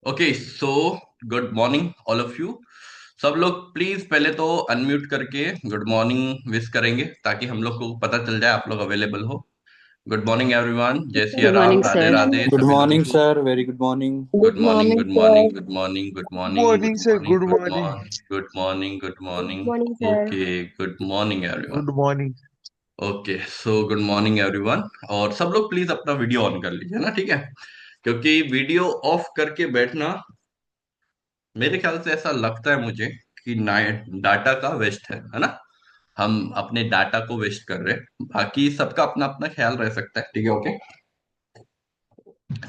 Okay so good morning all of you. सब लोग please पहले तो अनम्यूट करके गुड मॉर्निंग विश करेंगे ताकि हम लोग को पता चल जाए आप लोग अवेलेबल हो। गुड मॉर्निंग एवरीवन, जय Siya good Ram, morning Radhe sir. Radhe good सभी लोगों मॉर्निंग को। Sir, very good morning. Good good morning, morning good sir. Morning, good morning, good good morning, good morning sir. Morning, good good morning. Morning, good morning, good good morning. Morning sir. Okay, good morning everyone. Good morning. Okay so good morning everyone. और सब लोग please अपना video on कर लीजिए ना, ठीक है? क्योंकि वीडियो ऑफ करके बैठना, मेरे ख्याल से ऐसा लगता है मुझे कि डाटा का वेस्ट है ना। हम अपने डाटा को वेस्ट कर रहे हैं, बाकी सबका अपना अपना ख्याल रह सकता है, ठीक है? ओके,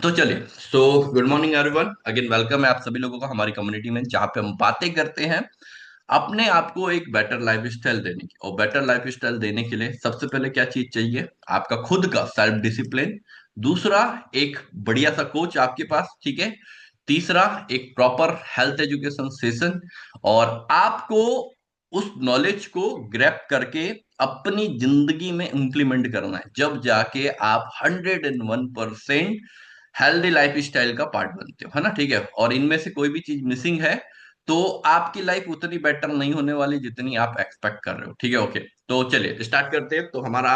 तो चलिए। So good morning everyone, again welcome है आप सभी लोगों को हमारी कम्युनिटी में, जहाँ पे हम बातें करते हैं अपने आप को एक बेटर लाइफ स्टाइल देने की। और बेटर लाइफ स्टाइल देने के लिए सबसे पहले क्या चीज चाहिए? आपका खुद का सेल्फ डिसिप्लिन। दूसरा, एक बढ़िया सा कोच आपके पास, ठीक है? तीसरा, एक प्रॉपर हेल्थ एजुकेशन सेशन। और आपको उस नॉलेज को ग्रैब करके अपनी जिंदगी में इंप्लीमेंट करना है, जब जाके आप 101% हेल्दी लाइफ स्टाइल का पार्ट बनते हो, है ना? ठीक है, और इनमें से कोई भी चीज मिसिंग है तो आपकी लाइफ उतनी बेटर नहीं होने वाली जितनी आप एक्सपेक्ट कर रहे हो, ठीक है? ओके, तो चलिए स्टार्ट करते हैं। तो हमारा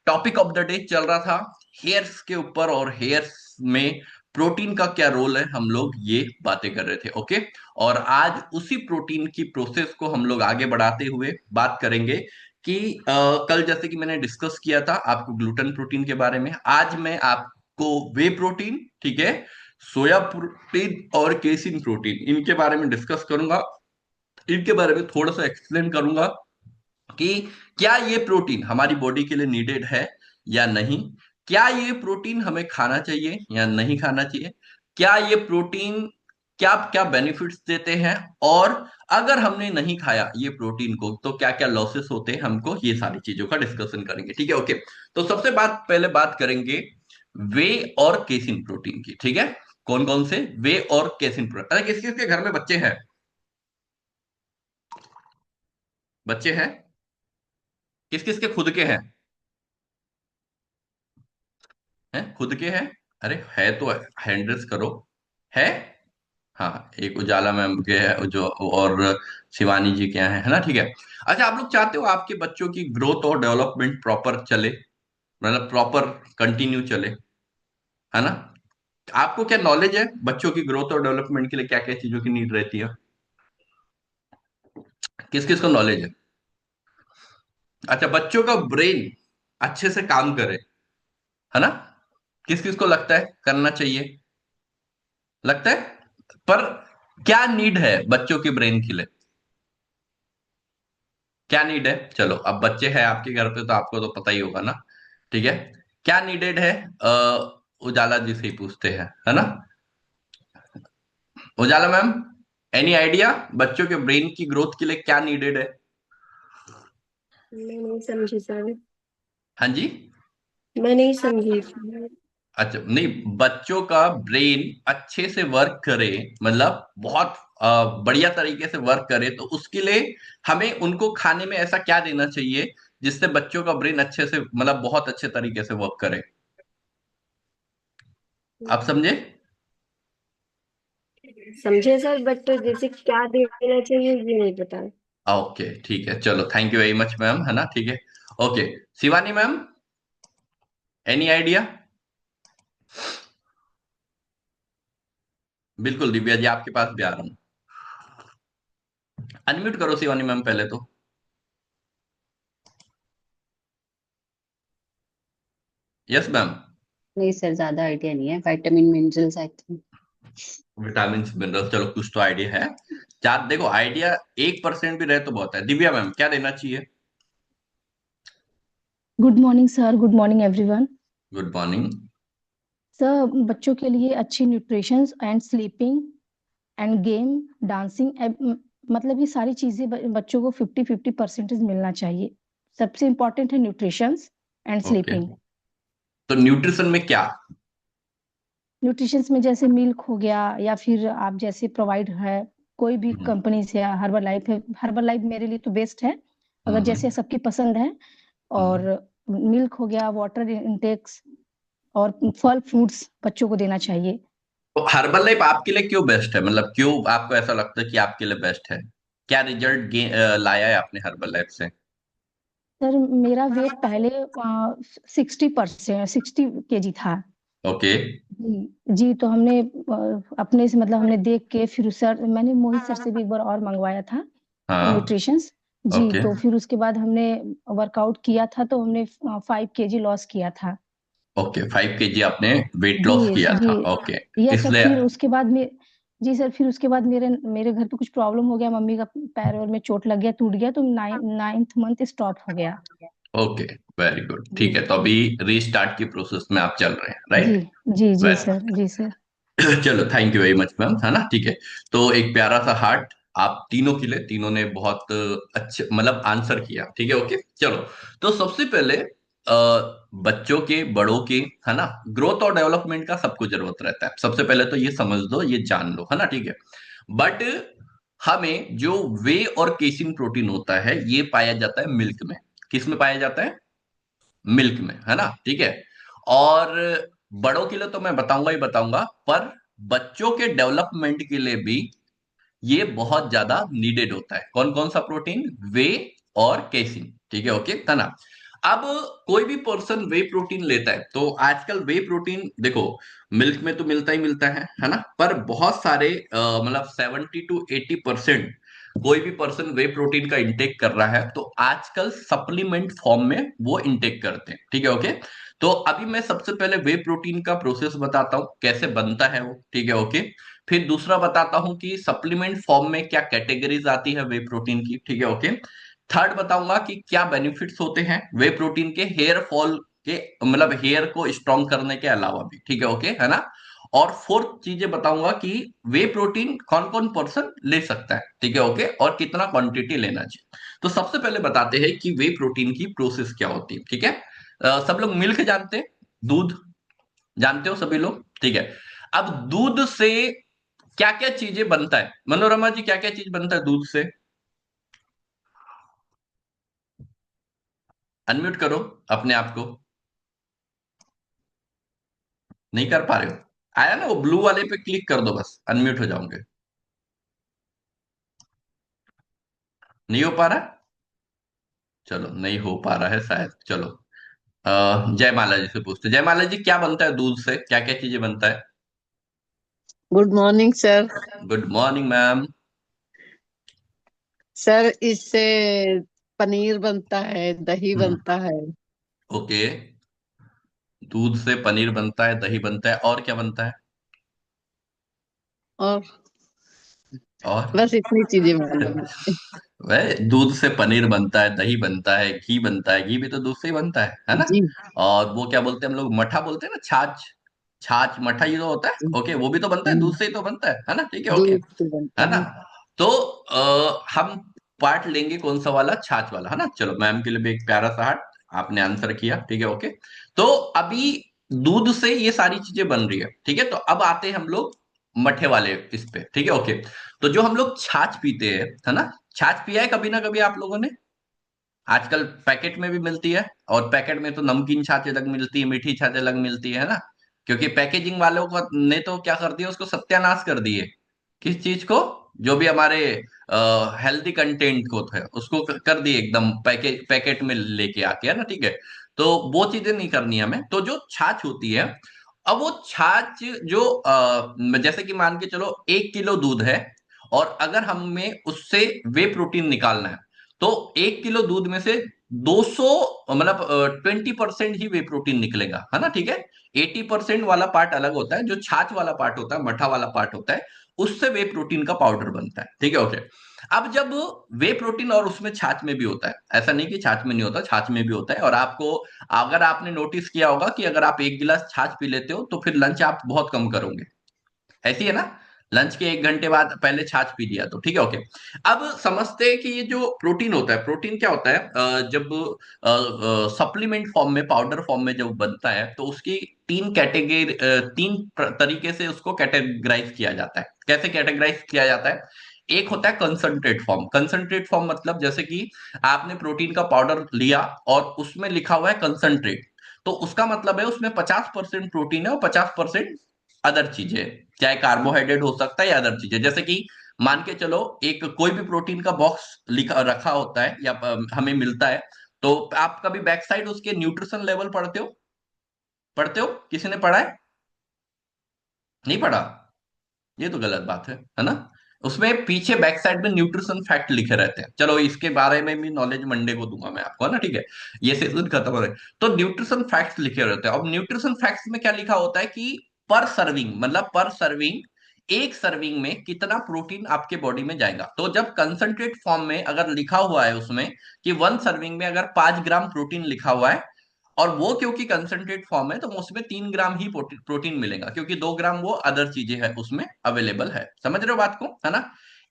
टॉपिक ऑफ द डे चल रहा था हेयर्स के ऊपर, और हेयर्स में प्रोटीन का क्या रोल है, हम लोग ये बातें कर रहे थे। ओके, और आज उसी प्रोटीन की प्रोसेस को हम लोग आगे बढ़ाते हुए बात करेंगे कि कल जैसे कि मैंने डिस्कस किया था आपको ग्लूटेन प्रोटीन के बारे में, आज मैं आपको वे प्रोटीन, ठीक है, सोया प्रोटीन और केसिन प्रोटीन, इनके बारे में डिस्कस करूंगा। इनके बारे में थोड़ा सा एक्सप्लेन करूंगा कि क्या ये प्रोटीन हमारी बॉडी के लिए नीडेड है या नहीं, क्या ये प्रोटीन हमें खाना चाहिए या नहीं खाना चाहिए, क्या ये प्रोटीन क्या क्या बेनिफिट्स देते हैं, और अगर हमने नहीं खाया ये प्रोटीन को तो क्या क्या लॉसेस होते हैं हमको, ये सारी चीजों का डिस्कशन करेंगे, ठीक है? ओके, तो सबसे पहले बात करेंगे वे और केसिन प्रोटीन की, ठीक है? कौन कौन से वे और केसिन प्रोटीन? अरे किस किस के घर में बच्चे हैं? बच्चे हैं? किस किस के खुद के हैं? हैं, खुद के हैं? अरे है तो हैंड रेस करो। है? हाँ, एक उजाला मैम के है जो, और शिवानी जी के यहाँ है ना, ठीक है। अच्छा, आप लोग चाहते हो आपके बच्चों की ग्रोथ और डेवलपमेंट प्रॉपर चले, मतलब प्रॉपर कंटिन्यू चले, है ना? आपको क्या नॉलेज है बच्चों की ग्रोथ और डेवलपमेंट के लिए क्या क्या चीजों की नीड रहती है? किस किस को नॉलेज है? अच्छा, बच्चों का ब्रेन अच्छे से काम करे, है ना? किस किस को लगता है करना चाहिए? लगता है, पर क्या नीड है बच्चों के ब्रेन के लिए? क्या नीड है? चलो, अब बच्चे हैं आपके घर पे तो आपको तो पता ही होगा ना, ठीक है? क्या नीडेड है? उजाला जी से ही पूछते हैं, है ना? उजाला मैम, एनी आइडिया बच्चों के ब्रेन की ग्रोथ के लिए क्या नीडेड है? मैं नहीं समझी सर। हाँ जी। मैं नहीं समझी। अच्छा, नहीं, बच्चों का ब्रेन अच्छे से वर्क करे, मतलब बहुत बढ़िया तरीके से वर्क करे, तो उसके लिए हमें उनको खाने में ऐसा क्या देना चाहिए जिससे बच्चों का ब्रेन अच्छे से, मतलब बहुत अच्छे तरीके से वर्क करे? आप समझे? समझे सर, बट जैसे क्या देना चाहिए ये नहीं पता। ओके, ठीक है, चलो, thank you very much ma'am, है ना, ठीक है। Okay, Shivani ma'am, any idea? बिल्कुल दिव्या जी, आपके पास भी आ रहा हूँ। अनम्यूट करो शिवानी मैम पहले तो। Yes ma'am. नहीं सर, ज्यादा आइडिया नहीं है। Vitamin minerals I think. Vitamin mineral, चलो कुछ तो आइडिया है। चार, देखो आइडिया 1% भी रहे तो बहुत है। दिव्या मैम, क्या देना चाहिए? Good morning sir, good morning everyone. Good morning. Sir, बच्चों के लिए अच्छी nutrition and sleeping end game, dancing, मतलब ये सारी चीजें बच्चों को 50-50% मिलना चाहिए। सबसे इम्पोर्टेंट है न्यूट्रिशन एंड ओके, स्लीपिंग। तो न्यूट्रिशन में क्या? न्यूट्रिशंस में जैसे मिल्क हो गया, या फिर आप जैसे प्रोवाइड है कोई भी हम्म। कंपनी से, हर्बल लाइफ है। हर्बल लाइफ मेरे लिए तो बेस्ट है, अगर जैसे हम्म। सबकी पसंद है। और हम्म। मिल्क हो गया, वाटर इंटेक्स, और फल फ्रूट्स बच्चों को देना चाहिए। तो हर्बल लाइफ आपके लिए क्यों बेस्ट है, मतलब क्यों आपको ऐसा लगता है कि आपके लिए बेस्ट है? क्या रिजल्ट लाया है आपने हर्बल लाइफ से? सर मेरा वेट पहले 60%, 60 kg था। ओके। जी जी, तो हमने अपने से मतलब हमने देख के फिर सर, मैंने मोहित सर से भी एक बार और मंगवाया था हाँ। न्यूट्रिशंस। जी, ओके। तो फिर उसके बाद हमने वर्कआउट किया था, तो हमने 5 kg लॉस किया था। ओके, 5 kg आपने वेट लॉस जी किया जी। था, ओके। यस सर, इसलिए फिर उसके बाद में, जी सर, फिर उसके बाद मेरे मेरे घर पे कुछ प्रॉब्लम हो गया, मम्मी का पैर वैर में चोट लग गया, टूट गया, तो 9th मंथ स्टॉप हो गया। ओके, वेरी गुड, जी ठीक है। तो अभी रीस्टार्ट की प्रोसेस में आप चल रहे हैं, जी राइट? जी जी वेरी, सर, जी सर। चलो, thank you very much ma'am, है ना, ठीक है। तो एक प्यारा सा हार्ट आप तीनों के लिए, तीनों ने बहुत अच्छे मतलब आंसर किया, ठीक है, ओके। चलो, तो सबसे पहले बच्चों के, बड़ों के, है ना, ग्रोथ और डेवलपमेंट का सबको जरूरत रहता है। सबसे पहले तो ये समझ लो, ये जान लो, है ना, ठीक है। बट हमें जो वे और केसिन प्रोटीन होता है, ये पाया जाता है मिल्क में। किस में पाया जाता है? मिल्क में, है ना, ठीक है। और बड़ों के लिए तो मैं बताऊंगा ही बताऊंगा, पर बच्चों के डेवलपमेंट के लिए भी ये बहुत ज्यादा नीडेड होता है। कौन कौन सा प्रोटीन? वे और केसिन, ठीक है, ओके, है ना। अब कोई भी पर्सन वे प्रोटीन लेता है, तो आजकल वे प्रोटीन देखो, मिल्क में तो मिलता ही मिलता है ना, पर बहुत सारे मतलब 70 to 80% कोई भी पर्सन वे प्रोटीन का इंटेक कर रहा है, तो आजकल सप्लीमेंट फॉर्म में वो इंटेक करते हैं, ठीक है, ओके। तो अभी मैं सबसे पहले वे प्रोटीन का प्रोसेस बताता हूं, कैसे बनता है वो, ठीक है, ओके। फिर दूसरा बताता हूं कि सप्लीमेंट फॉर्म में क्या कैटेगरीज आती है वे प्रोटीन की, ठीक है, ओके। थर्ड बताऊंगा कि क्या बेनिफिट्स होते हैं वे प्रोटीन के हेयर फॉल के, मतलब हेयर को स्ट्रॉन्ग करने के अलावा भी, ठीक है, ओके, है ना। और फोर्थ चीजें बताऊंगा कि वे प्रोटीन कौन कौन पर्सन ले सकता है, ठीक है, ओके, और कितना क्वांटिटी लेना चाहिए। तो सबसे पहले बताते हैं कि वे प्रोटीन की प्रोसेस क्या होती है, ठीक है। सब लोग मिल्क जानते हैं, दूध जानते हो सभी लोग, ठीक है। अब दूध से क्या क्या चीजें बनता है, मनोरमा जी, क्या क्या चीज बनता है दूध से? अनम्यूट करो अपने आप को। नहीं कर पा रहे हो? आया ना, वो ब्लू वाले पे क्लिक कर दो, बस अनम्यूट हो जाओगे। नहीं हो पा रहा? चलो, नहीं हो पा रहा है शायद, चलो। जयमाला जी से पूछते, जयमाला जी, क्या बनता है दूध से, क्या क्या चीजें बनता है? Good morning sir. Good morning ma'am. Sir इससे पनीर बनता है, दही बनता है। ओके, दूध से पनीर बनता है, दही बनता है, और क्या बनता है? और और बस इतनी चीजें मालूम है। वह दूध से पनीर बनता है, दही बनता है, घी बनता है, घी भी तो दूध से ही बनता है ना। जी और वो क्या बोलते हैं हम लोग, मठा बोलते हैं ना, छाछ। छाछ मठा ये तो होता है, जी ओके, वो भी तो बनता है, दूध से ही तो बनता है ना, ठीक है, ओके, दूध से बनता है ना। है। तो हम पार्ट लेंगे कौन सा वाला, छाछ वाला, है ना। चलो, मैम के लिए भी एक प्यारा सा हार्ट, आपने आंसर किया, ठीक है, ओके। तो अभी दूध से ये सारी चीजें बन रही है, ठीक है। तो अब आते हैं हम लोग मठे वाले इस पे, ठीक है, ओके। तो जो हम लोग छाछ पीते हैं, है ना, छाछ पिया है कभी ना कभी आप लोगों ने? आजकल पैकेट में भी मिलती है, और पैकेट में तो नमकीन छाछ अलग मिलती है, मीठी छाछ अलग मिलती है ना। क्योंकि पैकेजिंग वालों को ने तो क्या कर दिया, उसको सत्यानाश कर दिए। किस चीज को? जो भी हमारे हेल्दी कंटेंट को थे, उसको कर दिए एकदम पैकेट में लेके आके, है ना, ठीक है। तो वो चीजें नहीं करनी हमें। तो जो छाछ होती है, अब वो छाछ जो जैसे कि मान के चलो 1 किलो दूध है, और अगर हमें उससे वे प्रोटीन निकालना है, तो 1 किलो दूध में से 200, मतलब 20% ही वे प्रोटीन निकलेगा, है ना, ठीक है। 80% वाला पार्ट अलग होता है, जो छाछ वाला पार्ट होता है, मठा वाला पार्ट होता है, उससे वे प्रोटीन का पाउडर बनता है, ठीक है, ओके। अब जब वे प्रोटीन, और उसमें छाछ में भी होता है, ऐसा नहीं कि छाछ में नहीं होता, छाछ में भी होता है। और आपको, अगर आपने नोटिस किया होगा कि अगर आप 1 गिलास छाछ पी लेते हो, तो फिर लंच आप बहुत कम करोगे, ऐसी है ना। लंच के 1 घंटे बाद पहले छाछ पी लिया तो, ठीक है, ओके। अब समझते हैं कि ये जो प्रोटीन होता है, प्रोटीन क्या होता है, जब सप्लीमेंट फॉर्म में, पाउडर फॉर्म में जब बनता है, तो उसकी तीन कैटेगरी, तरीके से उसको कैटेगराइज किया जाता है। कैसे कैटेगराइज किया जाता है? एक होता है कंसंट्रेट फॉर्म। कंसंट्रेट फॉर्म मतलब जैसे कि आपने प्रोटीन का पाउडर लिया, और उसमें लिखा हुआ है कंसंट्रेट, तो उसका मतलब है उसमें 50% प्रोटीन है और 50% अदर चीजें, चाहे कार्बोहाइड्रेट हो सकता है या अदर चीजें। जैसे कि मान के चलो एक कोई भी प्रोटीन का बॉक्स लिखा रखा होता है या हमें मिलता है, तो आप कभी बैक साइड उसके न्यूट्रिशन लेवल पढ़ते हो? पढ़ते हो? किसी ने पढ़ा है? नहीं पढ़ा? ये तो गलत बात है ना? उसमें पीछे बैक साइड में न्यूट्रिशन फैक्ट लिखे रहते हैं। चलो इसके बारे में भी नॉलेज मंडे को दूंगा मैं आपको, है ना, ठीक है? ये सेशन खत्म हो रहा है तो न्यूट्रिशन फैक्ट्स लिखे रहते हैं। अब न्यूट्रिशन फैक्ट्स में क्या लिखा होता है कि पर सर्विंग, मतलब पर सर्विंग, एक सर्विंग में कितना प्रोटीन आपके बॉडी में जाएगा। तो जब कंसंट्रेट फॉर्म में अगर लिखा हुआ है उसमें कि वन सर्विंग में अगर 5 ग्राम प्रोटीन लिखा हुआ है, और वो क्योंकि कंसंट्रेट फॉर्म है तो उसमें 3 ग्राम ही प्रोटीन मिलेगा, क्योंकि 2 ग्राम वो अदर चीजें है उसमें अवेलेबल है। समझ रहे हो बात को, है ना?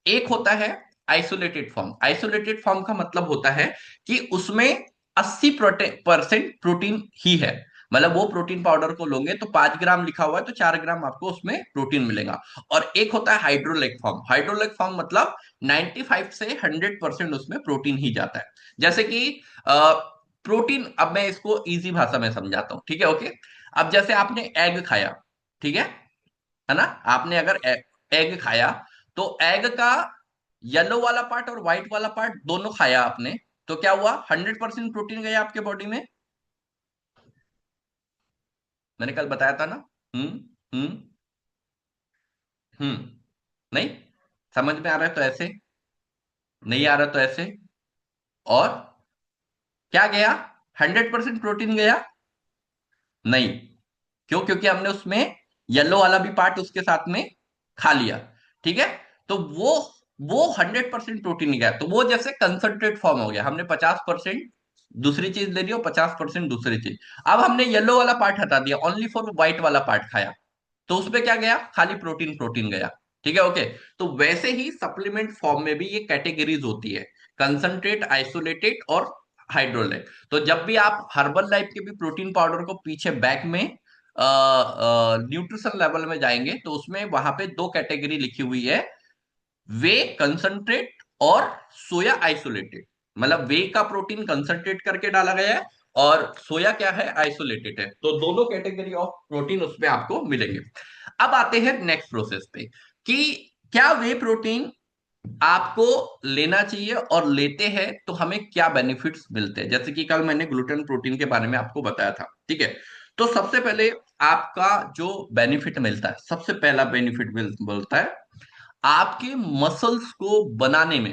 एक होता है आइसोलेटेड फॉर्म। आइसोलेटेड फॉर्म का मतलब होता है कि उसमें 80% प्रोटीन ही है। मतलब वो प्रोटीन पाउडर को लोगे तो 5 ग्राम लिखा हुआ है तो 4 ग्राम आपको उसमें प्रोटीन मिलेगा। और एक होता है हाइड्रोलेक फॉर्म। हाइड्रोलेक फॉर्म मतलब 95 से 100% उसमें प्रोटीन ही जाता है। जैसे कि प्रोटीन, अब मैं इसको इजी भाषा में समझाता हूँ, ठीक है? ओके। अब जैसे आपने एग खाया, ठीक है ना? आपने अगर एग खाया, तो एग का येलो वाला पार्ट और व्हाइट वाला पार्ट दोनों खाया आपने, तो क्या हुआ? 100% प्रोटीन गया आपके बॉडी में। मैंने कल बताया था ना। हम्म। हम्म। हम्म। नहीं समझ में आ रहा है तो ऐसे, नहीं आ रहा तो ऐसे। और क्या गया? 100% प्रोटीन गया? नहीं। क्यों? क्योंकि हमने उसमें येलो वाला भी पार्ट उसके साथ में खा लिया, ठीक है? तो वो 100% प्रोटीन नहीं गया, तो वो जैसे कंसंट्रेट फॉर्म हो गया। हमने 50% दूसरी चीज ले ली और 50% दूसरी चीज। अब हमने येलो वाला पार्ट हटा दिया, ओनली फॉर व्हाइट वाला पार्ट खाया, तो उसमें क्या गया? खाली प्रोटीन प्रोटीन गया। ठीक है, ओके। तो वैसे ही सप्लीमेंट फॉर्म में भी ये कैटेगरीज होती है, कंसंट्रेट, आइसोलेटेड और हाइड्रोलेट। तो जब भी आप हर्बल लाइफ के भी प्रोटीन पाउडर को पीछे बैक में न्यूट्रिशन लेवल में जाएंगे, तो उसमें वहां पे दो कैटेगरी लिखी हुई है, वे कंसंट्रेट और सोया आइसोलेटेड। मतलब वे का प्रोटीन कंसंट्रेट करके डाला गया है और सोया क्या है? आइसोलेटेड है। तो दोनों कैटेगरी ऑफ प्रोटीन उसमें आपको मिलेंगे। अब आते हैं नेक्स्ट प्रोसेस पे कि क्या वे प्रोटीन आपको लेना चाहिए, और लेते हैं तो हमें क्या बेनिफिट्स मिलते हैं। जैसे कि कल मैंने ग्लूटेन प्रोटीन के बारे में आपको बताया था, ठीक है? तो सबसे पहले आपका जो बेनिफिट मिलता है, सबसे पहला बेनिफिट मिलता है, आपके मसल्स को बनाने में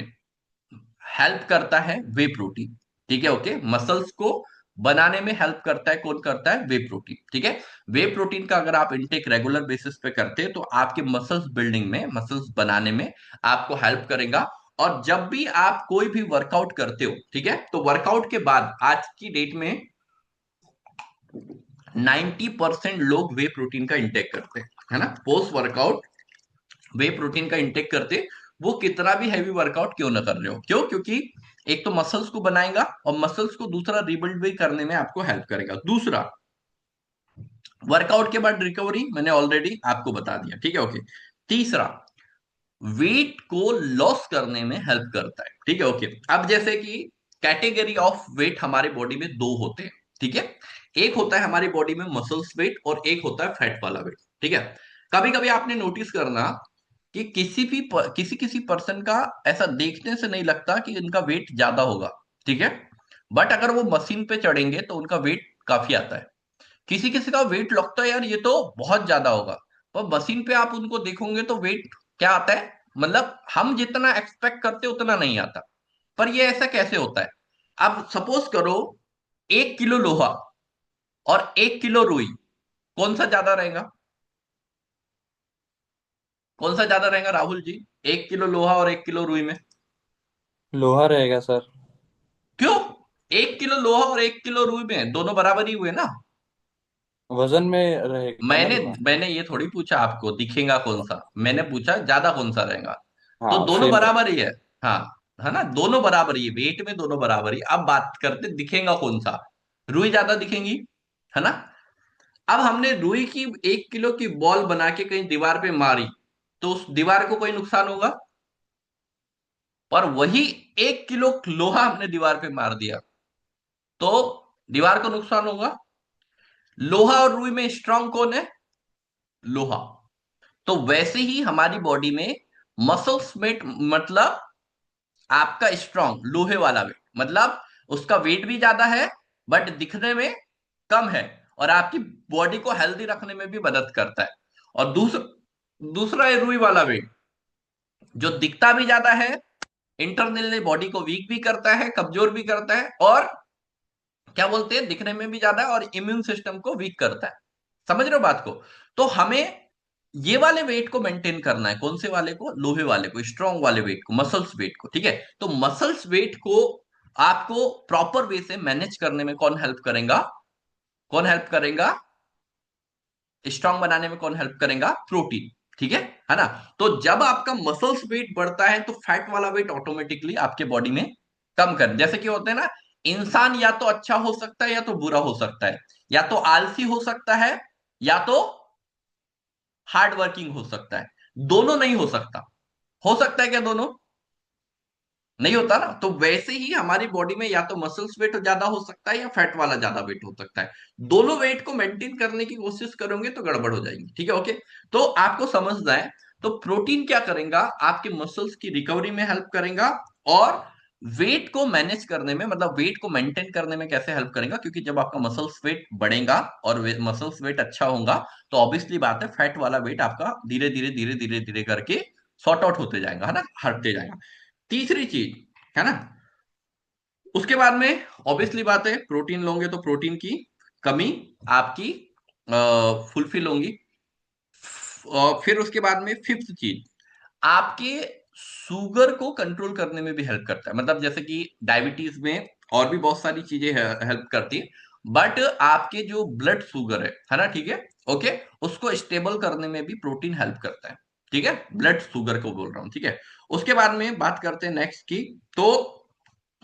हेल्प करता है वे प्रोटीन। ठीक है, ओके। मसल्स को बनाने में हेल्प करता है, कौन करता है? वे प्रोटीन। ठीक है। वे प्रोटीन का अगर आप इंटेक रेगुलर बेसिस पे करते हैं तो आपके मसल्स बिल्डिंग में, मसल्स बनाने में आपको हेल्प करेगा। और जब भी आप कोई भी वर्कआउट करते हो, ठीक है, तो वर्कआउट के बाद आज की डेट में 90% लोग वे प्रोटीन का इंटेक करते हैं, है ना? पोस्ट वर्कआउट वे प्रोटीन का इंटेक करते, वो कितना भी हैवी वर्कआउट क्यों ना कर रहे हो। क्यों? क्योंकि एक तो मसल्स को बनाएगा और मसल्स को दूसरा रिबिल्ड भी करने में आपको हेल्प करेगा। दूसरा, वर्कआउट के बाद रिकवरी मैंने ऑलरेडी आपको बता दिया, ठीक है, ओके। तीसरा, वेट को लॉस करने में हेल्प करता है, ठीक है, ओके। अब जैसे कि कैटेगरी ऑफ वेट हमारे बॉडी में दो होते हैं, ठीक है। एक होता है हमारी बॉडी में मसल्स वेट और एक होता है फैट वाला वेट, ठीक है। कभी कभी आपने नोटिस करना कि किसी किसी पर्सन का ऐसा देखने से नहीं लगता कि इनका वेट ज्यादा होगा, ठीक है। बट अगर वो मशीन पे चढ़ेंगे तो उनका वेट काफी आता है। किसी किसी का वेट लगता है यार ये तो बहुत ज्यादा होगा, पर मशीन पे आप उनको देखोगे तो वेट क्या आता है? मतलब हम जितना एक्सपेक्ट करते उतना नहीं आता। पर ये ऐसा कैसे होता है? अब सपोज करो 1 किलो लोहा और 1 किलो रुई, कौन सा ज्यादा रहेगा? कौन सा ज्यादा रहेगा राहुल जी? 1 किलो लोहा और 1 किलो रुई में? लोहा रहेगा सर। क्यों? 1 किलो लोहा और 1 किलो रुई में दोनों बराबर ही हुए ना? वजन में रहेगा ना मैंने लोहा। मैंने ये थोड़ी पूछा आपको दिखेगा कौन सा, मैंने पूछा ज्यादा कौन सा रहेगा। तो हाँ दोनों सेम रहे। बराबर ही है। हाँ, है ना? दोनों बराबर ही है, वेट में दोनों बराबर ही। अब बात करते दिखेगा कौन सा। रुई ज्यादा दिखेंगी, है ना? अब हमने रुई की 1 किलो की बॉल बना के कहीं दीवार पे मारी, तो उस दीवार को कोई नुकसान होगा? पर वही 1 किलो लोहा हमने दीवार पे मार दिया तो दीवार को नुकसान होगा। लोहा और रुई में स्ट्रांग कौन है? लोहा। तो वैसे ही हमारी बॉडी में मसल्स वेट मतलब आपका स्ट्रांग लोहे वाला वेट, मतलब उसका वेट भी ज्यादा है बट दिखने में कम है, और आपकी बॉडी को हेल्दी रखने में भी मदद करता है। और दूसरा दूसरा है रुई वाला वेट, जो दिखता भी ज्यादा है, इंटरनली बॉडी को वीक भी करता है, कमजोर भी करता है, और क्या बोलते हैं, दिखने में भी ज्यादा है और इम्यून सिस्टम को वीक करता है। समझ रहे हो बात को? तो हमें ये वाले वेट को मेंटेन करना है। कौन से वाले को? लोहे वाले को, स्ट्रांग वाले वेट को, मसल्स वेट को। ठीक है, तो मसल्स वेट को आपको प्रॉपर वे से मैनेज करने में कौन हेल्प करेगा? कौन हेल्प करेगा स्ट्रांग बनाने में? कौन हेल्प करेगा? प्रोटीन। ठीक है ना? तो जब आपका मसल्स वेट बढ़ता है तो फैट वाला वेट ऑटोमेटिकली आपके बॉडी में कम कर, जैसे कि होते हैं ना, इंसान या तो अच्छा हो सकता है या तो बुरा हो सकता है, या तो आलसी हो सकता है या तो हार्ड वर्किंग हो सकता है। दोनों नहीं हो सकता। हो सकता है क्या दोनों? नहीं होता ना। तो वैसे ही हमारी बॉडी में या तो मसल्स वेट ज्यादा हो सकता है या फैट वाला ज्यादा वेट हो सकता है। दोनों वेट को मेंटेन करने की कोशिश करोगे तो गड़बड़ हो जाएगी। ठीक है, ओके। तो आपको समझना है, तो प्रोटीन क्या करेगा? आपके मसल्स की रिकवरी में हेल्प करेगा, और वेट को मैनेज करने में, मतलब वेट को मेंटेन करने में कैसे हेल्प करेगा? क्योंकि जब आपका मसल्स वेट बढ़ेगा और मसल्स वेट अच्छा होगा, तो ऑब्वियसली बात है फैट वाला वेट आपका धीरे धीरे धीरे धीरे धीरे करके सॉर्ट आउट होते जाएगा, है ना, हटते जाएगा। तीसरी चीज, है ना, उसके बाद में ऑब्वियसली बात है प्रोटीन लोगे तो प्रोटीन की कमी आपकी फुलफिल होंगी। फिर उसके बाद में फिफ्थ चीज, आपके शुगर को कंट्रोल करने में भी हेल्प करता है। मतलब जैसे कि डायबिटीज में और भी बहुत सारी चीजें हेल्प करती है, बट आपके जो ब्लड शुगर है ना, ठीक है, ओके, उसको स्टेबल करने में भी प्रोटीन हेल्प करता है। ठीक है, ब्लड शुगर को बोल रहा हूं। ठीक है, उसके बाद में बात करते हैं नेक्स्ट की। तो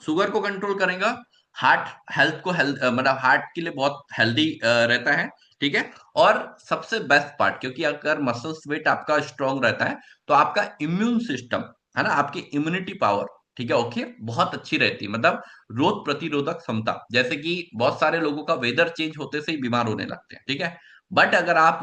शुगर को कंट्रोल करेगा, हार्ट हेल्थ को हेल्थ मतलब हार्ट के लिए बहुत हेल्दी रहता है। ठीक है, और सबसे बेस्ट पार्ट, क्योंकि अगर मसल्स वेट आपका स्ट्रांग रहता है तो आपका इम्यून सिस्टम, है ना, आपकी इम्यूनिटी पावर, ठीक है, ओके, बहुत अच्छी रहती है। मतलब रोग प्रतिरोधक क्षमता, जैसे कि बहुत सारे लोगों का वेदर चेंज होते से ही बीमार होने लगते हैं। ठीक है, बट अगर आप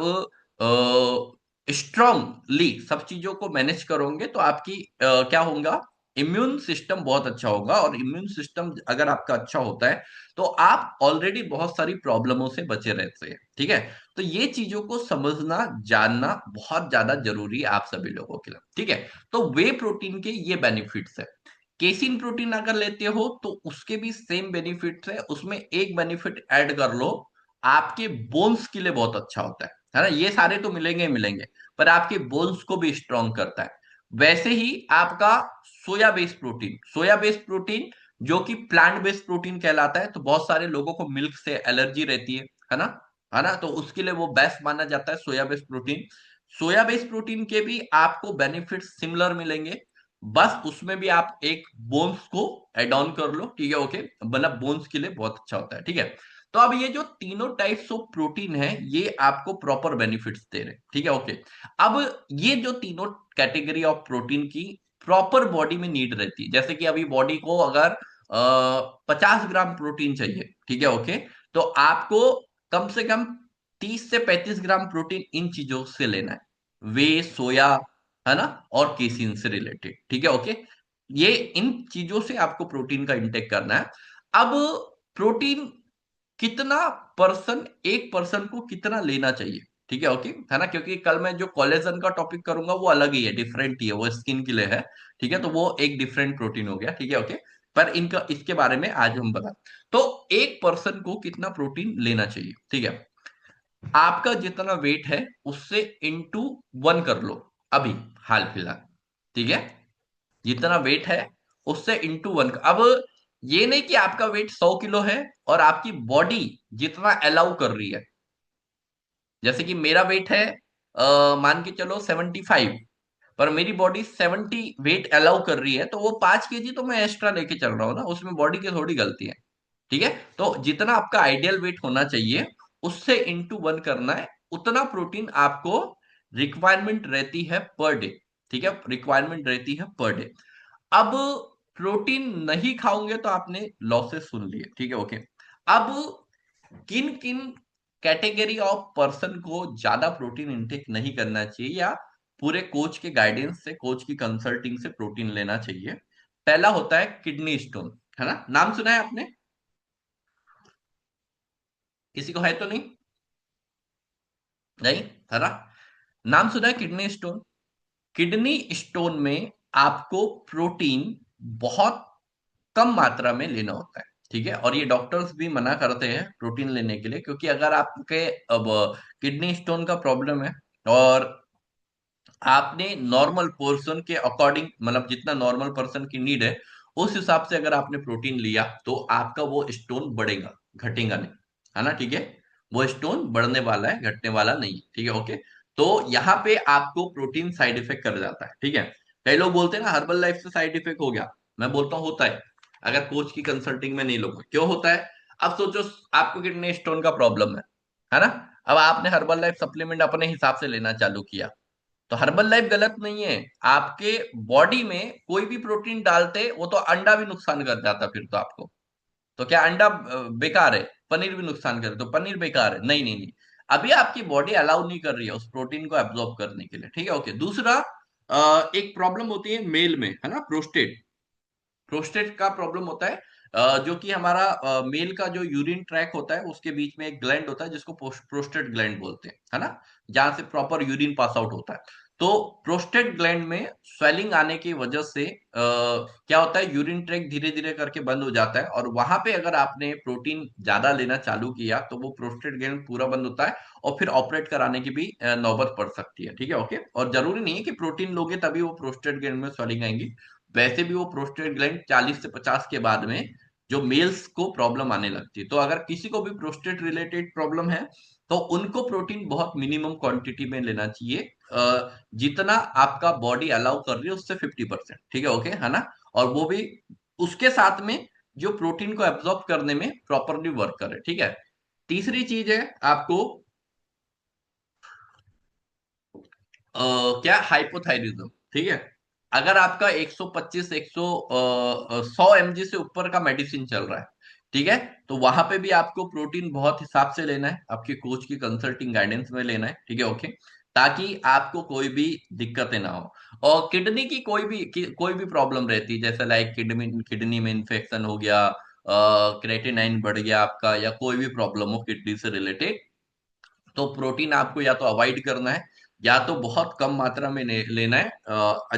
स्ट्रांगली सब चीजों को मैनेज करोगे तो आपकी क्या होगा? इम्यून सिस्टम बहुत अच्छा होगा, और इम्यून सिस्टम अगर आपका अच्छा होता है तो आप ऑलरेडी बहुत सारी प्रॉब्लमों से बचे रहते हैं। ठीक है, तो ये चीजों को समझना जानना बहुत ज्यादा जरूरी है आप सभी लोगों के लिए। ठीक है, तो वे प्रोटीन के ये बेनिफिट्स है। केसिन प्रोटीन अगर लेते हो तो उसके भी सेम बेनिफिट्स है, उसमें एक बेनिफिट ऐड कर लो, आपके बोन्स के लिए बहुत अच्छा होता है ना। ये सारे तो मिलेंगे ही मिलेंगे, पर आपके बोन्स को भी स्ट्रांग करता है। वैसे ही आपका सोया बेस्ड प्रोटीन, सोया बेस्ड प्रोटीन जो कि प्लांट बेस्ड प्रोटीन कहलाता है, तो बहुत सारे लोगों को मिल्क से एलर्जी रहती है ना, है ना, तो उसके लिए वो बेस्ट माना जाता है सोया बेस्ड प्रोटीन। सोया बेस्ड प्रोटीन के भी आपको बेनिफिट सिमिलर मिलेंगे, बस उसमें भी आप एक बोन्स को एड ऑन कर लो। ठीक है, ओके, मतलब बोन्स के लिए बहुत अच्छा होता है। ठीक है, तो अब ये जो तीनों टाइप्स ऑफ प्रोटीन है ये आपको प्रॉपर बेनिफिट्स दे रहे हैं। ठीक है, ओके। अब ये जो तीनों कैटेगरी ऑफ प्रोटीन की प्रॉपर बॉडी में नीड रहती है, जैसे कि अभी बॉडी को अगर 50 ग्राम प्रोटीन चाहिए, ठीक है, ओके, तो आपको कम से कम 30 से 35 ग्राम प्रोटीन इन चीजों से लेना है, वे, सोया, है ना, और केसिन से रिलेटेड। ठीक है, ओके, ये इन चीजों से आपको प्रोटीन का इंटेक करना है। अब प्रोटीन कितना पर्सन, एक पर्सन को कितना लेना चाहिए? ठीक है, ओके, है ना, क्योंकि कल मैं जो कोलेजन का टॉपिक करूंगा वो अलग ही है, डिफरेंट ही है, वो स्किन के लिए है। ठीक है, तो वो एक डिफरेंट प्रोटीन हो गया। ठीक है, ओके, पर इनका इसके बारे में आज हम बता। तो एक पर्सन को कितना प्रोटीन लेना चाहिए? ठीक है, आपका जितना वेट है उससे इंटू 1 कर लो अभी, हाल फिलहाल। ठीक है, जितना वेट है उससे इंटू 1। अब ये नहीं कि आपका वेट 100 किलो है और आपकी बॉडी जितना अलाउ कर रही है, जैसे कि मेरा वेट है मान के चलो 75, पर मेरी बॉडी 70 वेट अलाउ कर रही है, तो वो 5 केजी तो मैं एक्स्ट्रा लेके चल रहा हूँ ना, उसमें बॉडी की थोड़ी गलती है। ठीक है, तो जितना आपका आइडियल वेट होना चाहिए उससे इंटू 1 करना है, उतना प्रोटीन आपको रिक्वायरमेंट रहती है पर डे। ठीक है, रिक्वायरमेंट रहती है पर डे। अब प्रोटीन नहीं खाओगे तो आपने लॉसेस सुन लिए। ठीक है, ओके। अब किन किन कैटेगरी ऑफ पर्सन को ज्यादा प्रोटीन इंटेक नहीं करना चाहिए, या पूरे कोच के गाइडेंस से, कोच की कंसल्टिंग से प्रोटीन लेना चाहिए। पहला होता है किडनी स्टोन, है ना, नाम सुना है आपने? किसी को है तो नहीं? नहीं, है ना? नाम सुना है किडनी स्टोन? किडनी स्टोन में आपको प्रोटीन बहुत कम मात्रा में लेना होता है, ठीक है, और ये डॉक्टर्स भी मना करते हैं प्रोटीन लेने के लिए, क्योंकि अगर आपके अब किडनी स्टोन का प्रॉब्लम है और आपने नॉर्मल पर्सन के अकॉर्डिंग, मतलब जितना नॉर्मल पर्सन की नीड है उस हिसाब से अगर आपने प्रोटीन लिया तो आपका वो स्टोन बढ़ेगा, घटेगा नहीं, है ना, ठीक है। वो स्टोन बढ़ने वाला है, घटने वाला नहीं है, ठीक है, ओके। तो यहाँ पे आपको प्रोटीन साइड इफेक्ट कर जाता है, ठीक है। कई लोग बोलते हैं ना हर्बल लाइफ से साइड इफेक्ट हो गया, मैं बोलता हूँ होता है, अगर कोच की कंसल्टिंग में नहीं लोगे। क्यों होता है? अब सोचो, आपको किडनी स्टोन का प्रॉब्लम है ना, अब आपने हर्बल लाइफ सप्लीमेंट अपने हिसाब से लेना चालू किया, तो हर्बल लाइफ गलत नहीं है। आपके बॉडी में कोई भी प्रोटीन डालते वो तो अंडा भी नुकसान कर जाता फिर तो आपको। तो क्या अंडा बेकार है? पनीर भी नुकसान करे तो पनीर बेकार है? नहीं नहीं नहीं, अभी आपकी बॉडी अलाउ नहीं कर रही है उस प्रोटीन को एब्जॉर्ब करने के लिए, ठीक है, ओके। दूसरा, एक प्रॉब्लम होती है मेल में, है ना, प्रोस्टेट। प्रोस्टेट का प्रॉब्लम होता है, जो कि हमारा मेल का जो यूरिन ट्रैक होता है उसके बीच में एक ग्लैंड होता है जिसको प्रोस्टेट ग्लैंड बोलते हैं, है ना, जहां से प्रॉपर यूरिन पास आउट होता है। तो प्रोस्टेट ग्लैंड में स्वेलिंग आने की वजह से क्या होता है, यूरिन ट्रैक धीरे धीरे करके बंद हो जाता है, और वहां पे अगर आपने प्रोटीन ज्यादा लेना चालू किया तो वो प्रोस्टेट ग्लैंड पूरा बंद होता है, और फिर ऑपरेट कराने की भी नौबत पड़ सकती है, ठीक है, ओके। और जरूरी नहीं है कि प्रोटीन लोगे तभी वो प्रोस्टेट ग्लैंड में स्वेलिंग आएंगी, वैसे भी वो प्रोस्टेट ग्लैंड 40 से 50 के बाद में जो मेल्स को प्रॉब्लम आने लगती है। तो अगर किसी को भी प्रोस्टेट रिलेटेड प्रॉब्लम है तो उनको प्रोटीन बहुत मिनिमम क्वांटिटी में लेना चाहिए, जितना आपका बॉडी अलाउ कर रही है उससे 50%, ठीक है, ओके, है ना। और वो भी उसके साथ में जो प्रोटीन को एब्जॉर्ब करने में प्रॉपरली वर्क करे, ठीक है। तीसरी चीज है आपको क्या, हाइपोथायरिज्म, ठीक है। अगर आपका 125 100 एमजी से ऊपर का मेडिसिन चल रहा है, ठीक है, तो वहां पे भी आपको प्रोटीन बहुत हिसाब से लेना है, आपके कोच की कंसल्टिंग गाइडेंस में लेना है, ठीक है, ओके, ताकि आपको कोई भी दिक्कतें ना हो। और किडनी की कोई भी प्रॉब्लम रहती है, जैसे लाइक किडनी में इंफेक्शन हो गया, क्रेटिनाइन बढ़ गया आपका, या कोई भी प्रॉब्लम हो किडनी से रिलेटेड, तो प्रोटीन आपको या तो अवॉइड करना है या तो बहुत कम मात्रा में लेना है,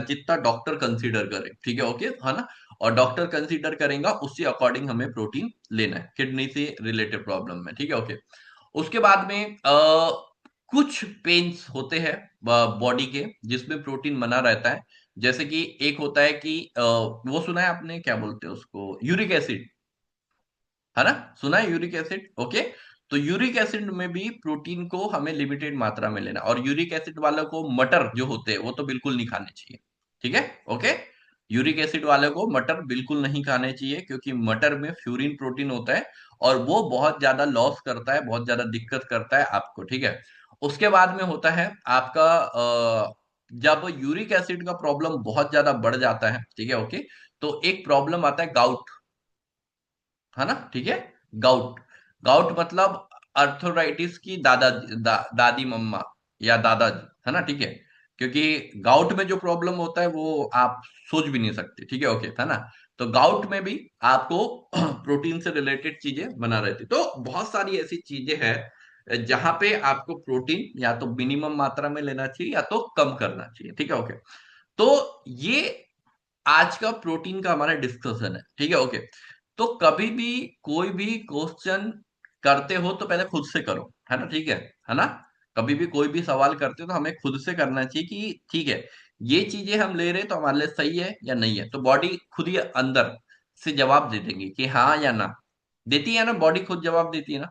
जितना डॉक्टर कंसीडर करे, ठीक है, ओके, है ना। और डॉक्टर कंसीडर करेगा उसी अकॉर्डिंग हमें प्रोटीन लेना है किडनी से रिलेटेड प्रॉब्लम में, ठीक है, ओके। उसके बाद में कुछ पेन्स होते हैं बॉडी के जिसमें प्रोटीन बना रहता है, जैसे कि एक होता है कि वो सुना है आपने, क्या बोलते हैं उसको, यूरिक एसिड, है ना, सुना है यूरिक एसिड, ओके। तो यूरिक एसिड में भी प्रोटीन को हमें लिमिटेड मात्रा में लेना, और यूरिक एसिड वालों को मटर जो होते हैं वो तो बिल्कुल नहीं खाने चाहिए, ठीक है, ओके। यूरिक एसिड वाले को मटर बिल्कुल नहीं खाने चाहिए, क्योंकि मटर में फ्यूरिन प्रोटीन होता है और वो बहुत ज्यादा लॉस करता है, बहुत ज्यादा दिक्कत करता है आपको, ठीक है। उसके बाद में होता है आपका जब यूरिक एसिड का प्रॉब्लम बहुत ज्यादा बढ़ जाता है, ठीक है, ओके, तो एक प्रॉब्लम आता है गाउट, है ना, ठीक है। गाउट, गाउट मतलब अर्थराइटिस की दादी मम्मा या दादाजी, है ना, ठीक है। क्योंकि गाउट में जो प्रॉब्लम होता है वो आप सोच भी नहीं सकते, ठीक है, ओके, है ना। तो गाउट में भी आपको प्रोटीन से रिलेटेड चीजें बना रहती, तो बहुत सारी ऐसी चीजें हैं जहां पे आपको प्रोटीन या तो मिनिमम मात्रा में लेना चाहिए या तो कम करना चाहिए, ठीक है, ओके। तो ये आज का प्रोटीन का हमारा डिस्कशन है, ठीक है, ओके। तो कभी भी कोई भी क्वेश्चन करते हो तो पहले खुद से करो, है ना, ठीक है ना। कभी भी कोई भी सवाल करते हो तो हमें खुद से करना चाहिए कि ठीक है, ये चीजें हम ले रहे हैं तो हमारे लिए सही है या नहीं है, तो बॉडी खुद ही अंदर से जवाब दे देंगी कि हाँ या ना। देती है ना, बॉडी खुद जवाब देती है ना,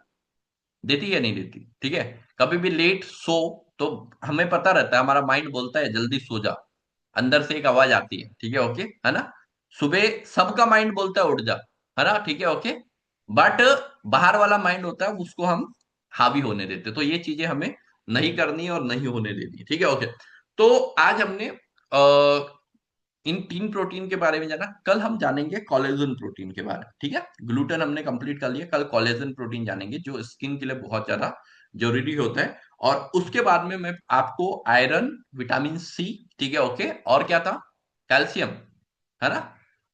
देती है नहीं देती, ठीक है। कभी भी लेट सो तो हमें पता रहता है, हमारा माइंड बोलता है जल्दी सो जा, अंदर से एक आवाज आती है, ठीक है, ओके, है ना। सुबह सबका माइंड बोलता है उठ जा, है ना, ठीक है, ओके। बट बाहर वाला माइंड होता है उसको हम हावी होने देते, तो ये चीजें हमें नहीं करनी और नहीं होने देनी, ठीक है, ओके। तो आज हमने इन 3 प्रोटीन के बारे में जाना, कल हम जानेंगे कोलेजन प्रोटीन के बारे में, ठीक है। ग्लूटेन हमने कंप्लीट कर लिया, कल कोलेजन प्रोटीन जानेंगे जो स्किन के लिए बहुत ज्यादा जरूरी होता है। और उसके बाद में मैं आपको आयरन, विटामिन सी, ठीक है, ओके, और क्या था, कैल्शियम, है ना,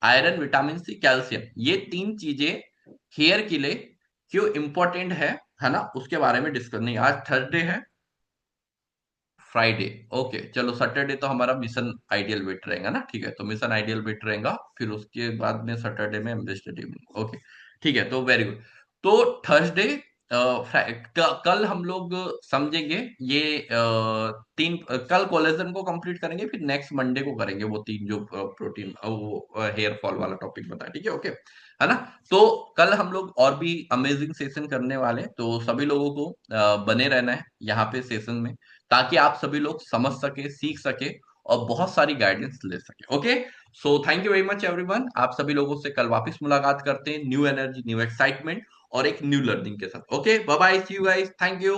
आयरन, विटामिन सी, कैल्शियम, ये तीन चीजें हेयर के लिए क्यों इंपॉर्टेंट है ना, उसके बारे में डिस्कस, नहीं आज थर्सडे है, फ्राइडे, ओके, चलो सैटरडे तो हमारा मिशन आइडियल वेट रहेगा ना, ठीक है, तो मिशन आइडियल वेट रहेगा, फिर उसके बाद में सैटरडे में एम्बेसडर इवनिंग, ओके, ठीक है, तो वेरी गुड। तो थर्सडे, कल हम लोग समझेंगे ये तीन, कल कोलेजन को कंप्लीट करेंगे, फिर नेक्स्ट मंडे को करेंगे वो तीन जो प्रोटीन, वो हेयर फॉल वाला टॉपिक बताया, ठीक है, ओके, है ना। तो कल हम लोग और भी अमेजिंग सेशन करने वाले हैं, तो सभी लोगों को बने रहना है यहाँ पे सेशन में, ताकि आप सभी लोग समझ सके, सीख सके और बहुत सारी गाइडेंस ले सके, okay. So thank you very much everyone, आप सभी लोगों से कल वापस मुलाकात करते हैं, न्यू एनर्जी, न्यू एक्साइटमेंट और एक न्यू लर्निंग के साथ, okay, bye bye, see you guys, thank you.